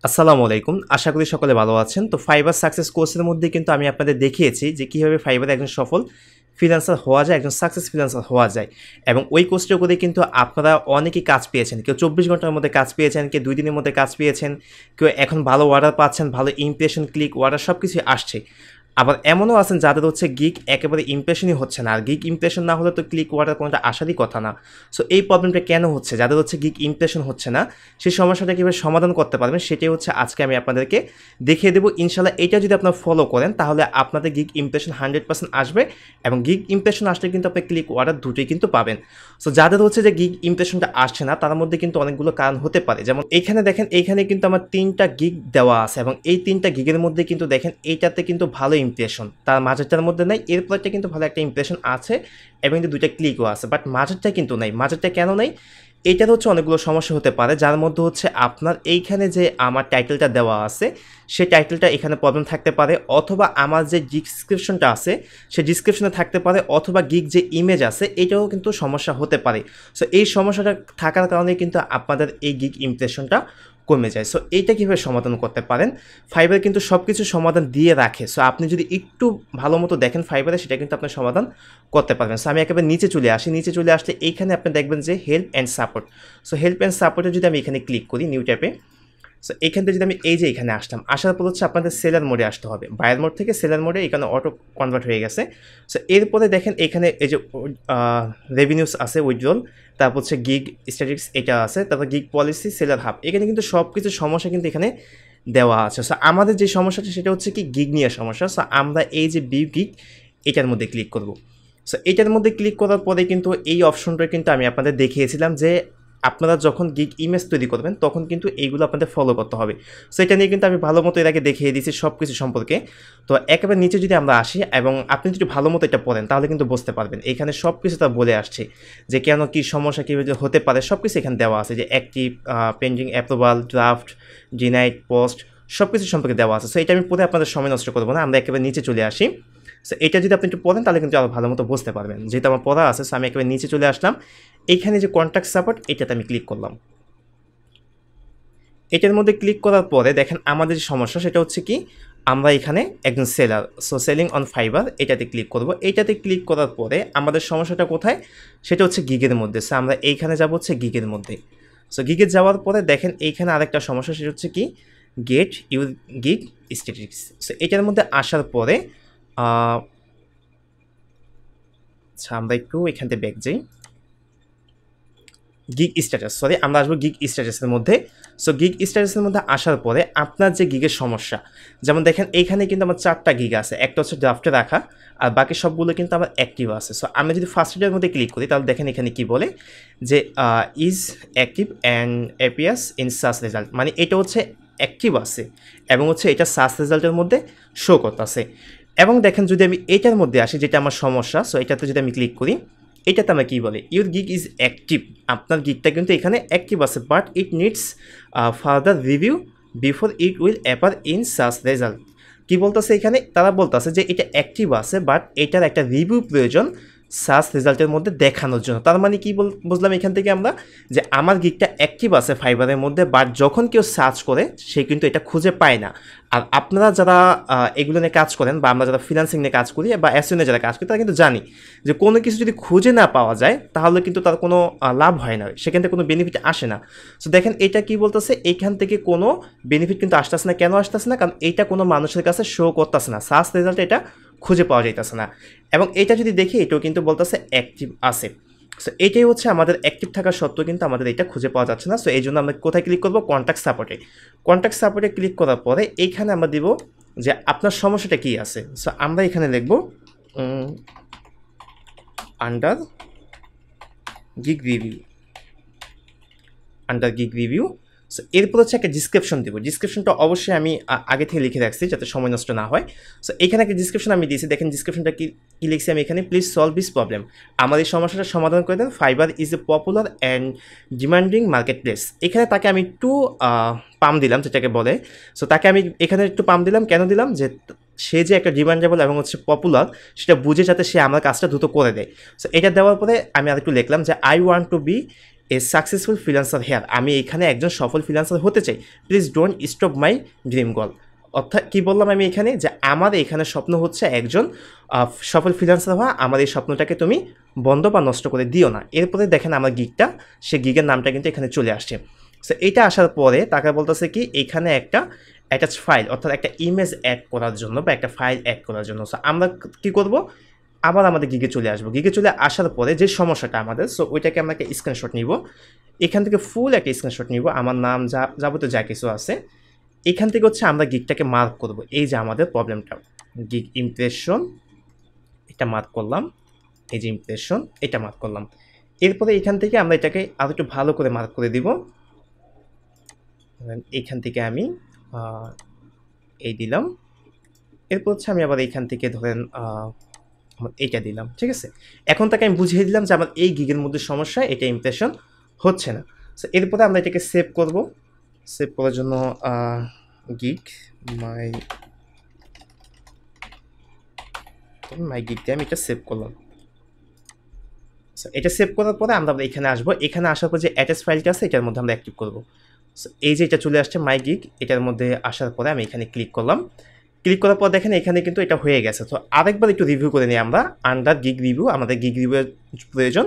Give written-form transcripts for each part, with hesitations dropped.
আসসালামু আলাইকুম। আশা করি সকলে ভালো আছেন। তো ফাইবার সাকসেস কোর্সের মধ্যে কিন্তু আমি আপনাদের দেখিয়েছি যে কীভাবে ফাইবারে একজন সফল ফ্রিল্যান্সার হওয়া যায়, একজন সাকসেস ফ্রিল্যান্সার হওয়া যায়। এবং ওই কোর্সটা করে কিন্তু আপনারা অনেকেই কাজ পেয়েছেন। কেউ 24 ঘন্টার মধ্যে কাজ পেয়েছেন, কেউ 2 দিনের মধ্যে কাজ পেয়েছেন, কেউ এখন ভালো অর্ডার পাচ্ছেন, ভালো ইমপ্রেশন, ক্লিক, অর্ডার সব কিছুই আসছে। আবার এমনও আছেন যাদের হচ্ছে গিগ একেবারে ইমপ্রেশনই হচ্ছে না। আর গিগ ইমপ্রেশন না হলে তো ক্লিক অর্ডার কোনোটা আসারই কথা না। সো এই প্রবলেমটা কেন হচ্ছে? যাদের হচ্ছে গিগ ইমপ্রেশন হচ্ছে না, সেই সমস্যাটা কীভাবে সমাধান করতে পারবেন সেটাই হচ্ছে আজকে আমি আপনাদেরকে দেখিয়ে দেবো। ইনশাআল্লাহ এটা যদি আপনারা ফলো করেন তাহলে আপনাদের গিগ ইমপ্রেশন 100% আসবে এবং গিগ ইমপ্রেশন আসলে কিন্তু আপনি ক্লিক অর্ডার দুটোই কিন্তু পাবেন। সো যাদের হচ্ছে যে গিগ ইমপ্রেশনটা আসছে না তার মধ্যে কিন্তু অনেকগুলো কারণ হতে পারে। যেমন এইখানে দেখেন, এইখানে কিন্তু আমার 3টা গিগ দেওয়া আছে এবং এই 3টা গিগের মধ্যে কিন্তু দেখেন এইটাতে কিন্তু ভালো ইমপ্রেশন, তার মাঝেরটার মধ্যে নাই, এরপরটা কিন্তু ভালো একটা ইমপ্রেশন আছে এবং কিন্তু 2টা ক্লিকও আছে, বাট মাঝেরটা কিন্তু নাই। মাঝেরটা কেন নাই? এইটার হচ্ছে অনেকগুলো সমস্যা হতে পারে, যার মধ্যে হচ্ছে আপনার এইখানে যে আমার টাইটেলটা দেওয়া আছে সেই টাইটেলটা এখানে প্রবলেম থাকতে পারে, অথবা আমার যে ডিসক্রিপশনটা আছে সেই ডিসক্রিপশনে থাকতে পারে, অথবা গিগ যে ইমেজ আছে এটাও কিন্তু সমস্যা হতে পারে। সো এই সমস্যাটা থাকার কারণে কিন্তু আপনাদের এই গিগ ইমপ্রেশনটা কমে যায়। সো এইটা কীভাবে সমাধান করতে পারেন? ফাইবার কিন্তু সব কিছু সমাধান দিয়ে রাখে। সো আপনি যদি একটু ভালো মতো দেখেন ফাইবারে, সেটা কিন্তু আপনার সমাধান করতে পারবেন। সো আমি একেবারে নিচে চলে আসি। নিচে চলে আসলে এইখানে আপনি দেখবেন যে help and support. So help and সাপোর্টে যদি আমি এখানে ক্লিক করি নিউ ট্যাবে, সো এইখান থেকে যদি আমি এই যে এখানে আসলাম, আসার পর হচ্ছে আপনাদের সেলার মোডে আসতে হবে। বায়ার মোড থেকে সেলার মোডে এখানে অটো কনভার্ট হয়ে গেছে। সো এরপরে দেখেন এখানে এই যে রেভিনিউস আছে, উইথড্রল, তারপর হচ্ছে গিগ স্ট্যাটিস্টিক্স এটা আছে, তারপর গিগ পলিসি, সেলার হাব, এখানে কিন্তু সব কিছু সমস্যা কিন্তু এখানে দেওয়া আছে। সো আমাদের যে সমস্যাটা সেটা হচ্ছে কি গিগ নিয়ে সমস্যা। সো আমরা এই যে বি গিগ এটার মধ্যে ক্লিক করব। সো এটার মধ্যে ক্লিক করার পরে কিন্তু এই অপশনটা কিন্তু আমি আপনাদের দেখিয়েছিলাম যে আপনারা যখন গিগ ইমেজ তৈরি করবেন তখন কিন্তু এইগুলো আপনাদের ফলো করতে হবে। সো এটা নিয়ে কিন্তু আমি ভালো মতো এর আগে দেখিয়ে দিয়েছি সব কিছু সম্পর্কে। তো একেবারে নিচে যদি আমরা আসি এবং আপনি যদি ভালো মতো এটা পড়েন তাহলে কিন্তু বুঝতে পারবেন এখানে সব কিছু তা বলে আসছে যে কেন কী সমস্যা কীভাবে হতে পারে, সব কিছু এখানে দেওয়া আছে, যে active, pending, approval, draft, denied, post, সব কিছু সম্পর্কে দেওয়া আছে। সো এটা আমি পড়ে আপনাদের সময় নষ্ট করবো না, আমরা একেবারে নিচে চলে আসি। সো এটা যদি আপনি একটু পড়েন তাহলে কিন্তু আরও ভালো মতো বুঝতে পারবেন। যেহেতু আমার পড়া আছে, সো আমি একেবারে নিচে চলে আসলাম। এইখানে যে কন্ট্যাক্ট সাপোর্ট এটাতে আমি ক্লিক করলাম। এটার মধ্যে ক্লিক করার পরে দেখেন আমাদের যে সমস্যা সেটা হচ্ছে কি, আমরা এখানে একজন seller, so selling on fibre এটাতে ক্লিক করব। এইটাতে ক্লিক করার পরে আমাদের সমস্যাটা কোথায়? সেটা হচ্ছে গিগের মধ্যে। সো আমরা এইখানে যাব হচ্ছে গিগের মধ্যে। সো গিগে যাওয়ার পরে দেখেন এইখানে আরেকটা সমস্যা, সেটা হচ্ছে কি get your gig statistics. So এটার মধ্যে আসার পরে আচ্ছা আমরা একটু এখান থেকে ব্যাক যাই। গিগ স্ট্যাটাস, সরি আমরা আসবো গিগ স্ট্যাটাসের মধ্যে। সো গিগ স্ট্যাটাসের মধ্যে আসার পরে আপনার যে গিগের সমস্যা, যেমন দেখেন এইখানে কিন্তু আমার 4টা গিগ আছে, একটা হচ্ছে ড্রাফটে রাখা আর বাকি সবগুলো কিন্তু আমার অ্যাক্টিভ আছে। সো আমি যদি ফার্স্ট এটার মধ্যে ক্লিক করি তাহলে দেখেন এখানে কি বলে যে is active and appears in search result, মানে এটা হচ্ছে অ্যাক্টিভ আছে এবং হচ্ছে এটা সার্চ রেজাল্টের মধ্যে শো করতেছে। এবং দেখেন যদি আমি এটার মধ্যে আসি যেটা আমার সমস্যা, সো এটাতে যদি আমি ক্লিক করি, এটাতে আমরা কী বলে ইউর গিগ ইজ অ্যাক্টিভ, আপনার গিগটা কিন্তু এখানে অ্যাক্টিভ আছে, but it needs further review before it will appear in search result. কী বলতেছে এখানে? তারা বলতেছে যে এটা অ্যাক্টিভ আছে বাট এটার একটা রিভিউ প্রয়োজন সার্চ রেজাল্টের মধ্যে দেখানোর জন্য। তার মানে কি বুঝলাম এখান থেকে আমরা, যে আমার গিগটা অ্যাক্টিভ আছে ফাইবারের মধ্যে, বাট যখন কেউ সার্চ করে সে কিন্তু এটা খুঁজে পায় না। আর আপনারা যারা এগুলো নিয়ে কাজ করেন বা আমরা যারা ফ্রিল্যান্সিং নিয়ে কাজ করি বা এসইও নিয়ে যারা কাজ করি তারা কিন্তু জানি যে কোনো কিছু যদি খুঁজে না পাওয়া যায় তাহলে কিন্তু তার কোনো লাভ হয় না, সেখান থেকে কোনো বেনিফিট আসে না। সো দেখেন এটা কি বলতেছে, এইখান থেকে কোনো বেনিফিট কিন্তু আসতেছে না। কেন আসতেছে না? কারণ এইটা কোনো মানুষের কাছে শো করতেছে না, সার্চ রেজাল্টে এটা খুঁজে পাওয়া যাইতেছে না। এবং এটা যদি দেখি এটাও কিন্তু বলতেছে অ্যাক্টিভ আছে। সো এটাই হচ্ছে আমাদের অ্যাক্টিভ থাকা সত্ত্বেও কিন্তু আমাদের এটা খুঁজে পাওয়া যাচ্ছে না। সো এই জন্য আমরা কোথায় ক্লিক করবো? কন্ট্যাক্ট সাপোর্টে। কন্ট্যাক্ট সাপোর্টে ক্লিক করার পরে এইখানে আমরা দিব যে আপনার সমস্যাটা কী আছে। সো আমরা এখানে লিখব under gig review, under gig review. So এরপর হচ্ছে একটা ডিসক্রিপশন দেবো। ডিসক্রিপশনটা অবশ্যই আমি আগে থেকে লিখে রাখছি যাতে সময় নষ্ট না হয়। সো এখানে একটা ডিসক্রিপশন আমি দিয়েছি, দেখেন ডিসক্রিপশনটা কি লিখছি আমি এখানে, প্লিজ সলভ দিস প্রবলেম, আমার এই সমস্যাটা সমাধান করে দেন, fibre is a popular and demanding market place. এখানে তাকে আমি একটু পাম দিলাম যেটাকে বলে। সো তাকে আমি এখানে একটু পাম দিলাম, কেন দিলাম? যে সে যে একটা ডিমান্ডেবল এবং হচ্ছে পপুলার সেটা বুঝে যাতে সে আমার কাজটা দ্রুত করে দেয়। সো এটা দেওয়ার পরে আমি আরেকটু লিখলাম যে I want to be a successful freelancer here, আমি এখানে একজন সফল ফ্রিল্যান্সার হতে চাই, please don't stop my dream goal. অর্থাৎ কী বললাম আমি এখানে, যে আমার এখানে স্বপ্ন হচ্ছে একজন সফল ফ্রিল্যান্সার হওয়া, আমার এই স্বপ্নটাকে তুমি বন্ধ বা নষ্ট করে দিও না। এরপরে দেখেন আমার গিগটা, সে গিগের নামটা কিন্তু এখানে চলে আসছে। সো এইটা আসার পরে তাকে বলতেছে কি এখানে একটা অ্যাটাচ ফাইল, অর্থাৎ একটা ইমেজ অ্যাড করার জন্য বা একটা ফাইল অ্যাড করার জন্য। সো আমরা কী করব, আবার আমাদের গিগে চলে আসবো। গিগে চলে আসার পরে যে সমস্যাটা আমাদের, সো ওইটাকে আমরা একটা স্ক্রিনশট নিব, এখান থেকে ফুল একটা স্ক্রিনশট নিব, আমার নাম যাবতীয় যা কিছু আছে। এখান থেকে হচ্ছে আমরা গিগটাকে মার্ক করব, এই যে আমাদের প্রবলেমটা, গিগ ইমপ্রেশন এটা মার্ক করলাম, এই যে ইমপ্রেশন এটা মার্ক করলাম। এরপরে এখান থেকে আমরা এটাকে আরও একটু ভালো করে মার্ক করে দিব। এখান থেকে আমি এই দিলাম, এরপর হচ্ছে আমি আবার এইখান থেকে ধরেন এইটা দিলাম, ঠিক আছে। এখন তাকে আমি বুঝিয়ে দিলাম যে আমার এই গিগের মধ্যে সমস্যা, এটা ইমপ্রেশন হচ্ছে না। সো এরপরে আমরা এটাকে সেভ করব। সেভ করার জন্য গিগ মাই গিগ দিয়ে আমি এটা সেভ করলাম। সো এটা সেভ করার পরে আমরা এখানে আসবো, এখানে আসার পর যে অ্যাটাচ ফাইলটা আছে এটার মধ্যে আমরা অ্যাক্টিভ করব। সো এই যে এটা চলে আসছে মাই গিগ, এটার মধ্যে আসার পরে আমি এখানে ক্লিক করলাম। ক্লিক করার পর দেখেন এখানে কিন্তু এটা হয়ে গেছে। তো আরেকবার একটু রিভিউ করে নিই আমরা, আন্ডার গিগ রিভিউ, আমাদের গিগ রিভিউয়ের প্রয়োজন।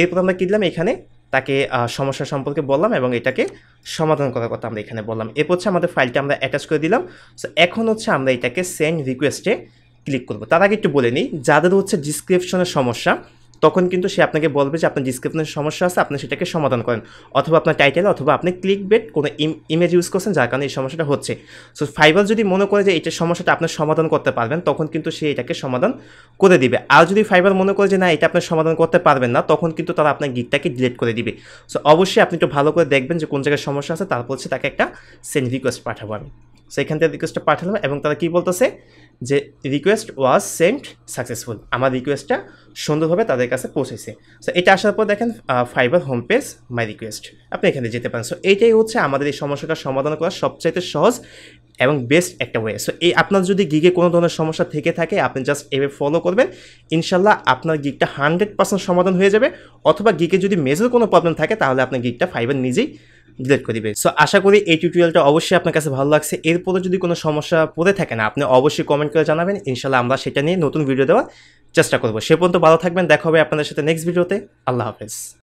এরপর আমরা কী দিলাম, এখানে তাকে সমস্যা সম্পর্কে বললাম এবং এটাকে সমাধান করার কথা আমরা এখানে বললাম। এরপর হচ্ছে আমাদের ফাইলটা আমরা অ্যাটাচ করে দিলাম। সো এখন হচ্ছে আমরা এটাকে সেন্ড রিকোয়েস্টে ক্লিক করব। তার আগে একটু বলে নিই, যাদের হচ্ছে ডিসক্রিপশনের সমস্যা, তখন কিন্তু সে আপনাকে বলবে যে আপনার ডিসক্রিপশনের সমস্যা আছে, আপনি সেটাকে সমাধান করেন, অথবা আপনার টাইটেল অথবা আপনি ক্লিক বেট কোনো ইমেজ ইউজ করছেন যার কারণে এই সমস্যাটা হচ্ছে। সো ফাইবার যদি মনে করে যে এইটার সমস্যাটা আপনার সমাধান করতে পারবেন, তখন কিন্তু সে এটাকে সমাধান করে দিবে। আর যদি ফাইবার মনে করে যে না এটা আপনি সমাধান করতে পারবেন না, তখন কিন্তু তারা আপনার গিগটাকে ডিলিট করে দিবে। সো অবশ্যই আপনি একটু ভালো করে দেখবেন যে কোন জায়গায় সমস্যা আছে, তারপর হচ্ছে তাকে একটা সেন্ড রিকোয়েস্ট পাঠাবো আমি। সো এখান থেকে রিকোয়েস্টটা পাঠালাম এবং তারা কী বলতেছে যে রিকোয়েস্ট ওয়াজ সেন্ট সাকসেসফুল, আমার রিকোয়েস্টটা সুন্দরভাবে তাদের কাছে পৌঁছেছে। সো এটা আসার পর দেখেন fibre home page my request, আপনি এখানে যেতে পারেন। সো এইটাই হচ্ছে আমাদের এই সমস্যাটা সমাধান করার সবচাইতে সহজ এবং বেস্ট একটা ওয়ে। সো এই আপনার যদি গিগে কোনো ধরনের সমস্যা থেকে থাকে, আপনি জাস্ট এভাবে ফলো করবেন, ইনশাল্লাহ আপনার গিগটা 100% সমাধান হয়ে যাবে। অথবা গিগে যদি মেজর কোনো প্রবলেম থাকে, তাহলে আপনার গিগটা ফাইবার নিজেই ডিলিট করে দিবে। সো আশা করি এই টিউটোরিয়ালটা অবশ্যই আপনার কাছে ভালো লাগছে। এরপরে যদি কোনো সমস্যা পড়ে থাকে না, আপনি অবশ্যই কমেন্ট করে জানাবেন, ইনশাল্লাহ আমরা সেটা নিয়ে নতুন ভিডিও দেওয়ার চেষ্টা করবো। সে পর্যন্ত ভালো থাকবেন, দেখা হবে আপনাদের সাথে নেক্সট ভিডিওতে। আল্লাহ হাফেজ।